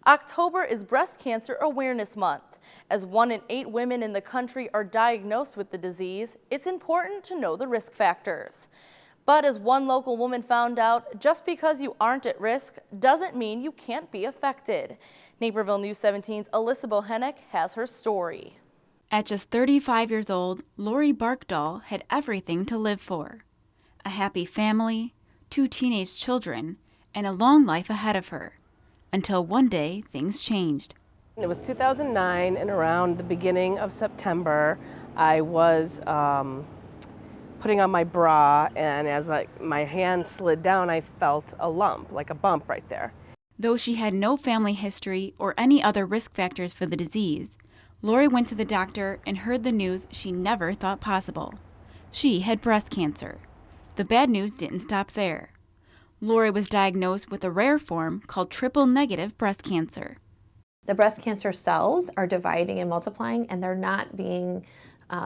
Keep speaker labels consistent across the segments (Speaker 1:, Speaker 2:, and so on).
Speaker 1: October is Breast Cancer Awareness Month. As 1 in 8 women in the country are diagnosed with the disease, it's important to know the risk factors. But as one local woman found out, just because you aren't at risk doesn't mean you can't be affected. Naperville News 17's Alyssa Bohenek has her story.
Speaker 2: At just 35 years old, Laurie Barkdoll had everything to live for. A happy family, 2 teenage children, and a long life ahead of her. Until one day, things changed.
Speaker 3: It was 2009, and around the beginning of September, I was putting on my bra, and as my hand slid down, I felt a lump, like a bump right there.
Speaker 2: Though she had no family history or any other risk factors for the disease, Laurie went to the doctor and heard the news she never thought possible. She had breast cancer. The bad news didn't stop there. Laurie was diagnosed with a rare form called triple-negative breast cancer.
Speaker 4: The breast cancer cells are dividing and multiplying, and they're not being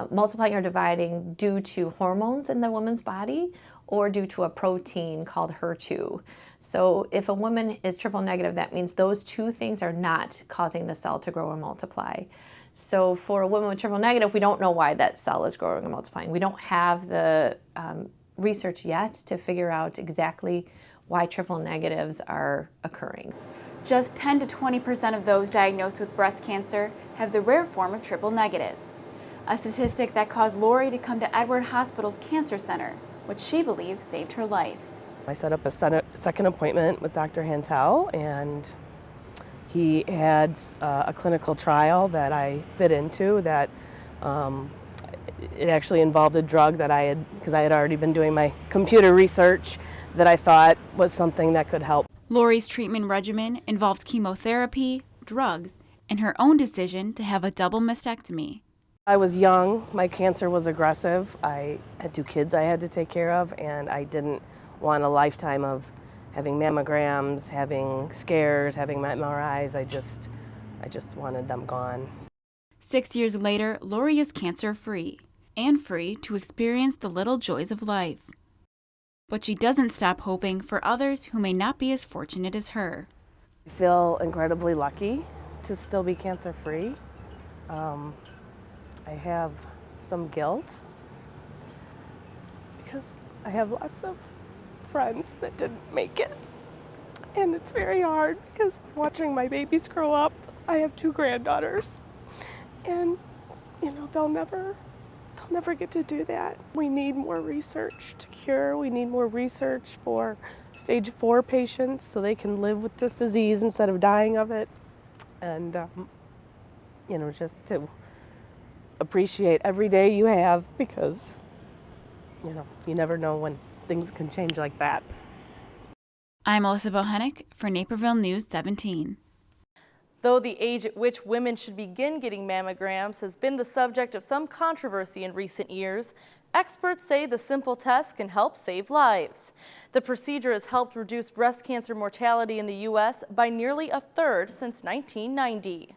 Speaker 4: multiplying or dividing due to hormones in the woman's body or due to a protein called HER2. So if a woman is triple negative, that means those 2 things are not causing the cell to grow or multiply. So for a woman with triple negative, we don't know why that cell is growing and multiplying. We don't have the research yet to figure out exactly why triple negatives are occurring.
Speaker 2: Just 10 to 20% of those diagnosed with breast cancer have the rare form of triple negative, a statistic that caused Laurie to come to Edward Hospital's Cancer Center, which she believes saved her life.
Speaker 3: I set up a second appointment with Dr. Hantel, and he had a clinical trial that I fit into that it actually involved a drug that because I had already been doing my computer research, that I thought was something that could help.
Speaker 2: Laurie's treatment regimen involved chemotherapy, drugs, and her own decision to have a double mastectomy.
Speaker 3: I was young, my cancer was aggressive, I had 2 kids I had to take care of, and I didn't want a lifetime of having mammograms, having scares, having MRIs. I just wanted them gone.
Speaker 2: 6 years later, Laurie is cancer-free and free to experience the little joys of life. But she doesn't stop hoping for others who may not be as fortunate as her.
Speaker 3: I feel incredibly lucky to still be cancer-free. I have some guilt because I have lots of friends that didn't make it. And it's very hard because watching my babies grow up, I have 2 granddaughters, and they'll never get to do that. We need more research to cure. We need more research for stage 4 patients so they can live with this disease instead of dying of it. And just to appreciate every day you have, because you never know when things can change like that.
Speaker 2: I'm Alyssa Bohenek for Naperville News 17.
Speaker 1: Though the age at which women should begin getting mammograms has been the subject of some controversy in recent years, experts say the simple test can help save lives. The procedure has helped reduce breast cancer mortality in the U.S. by nearly 1/3 since 1990.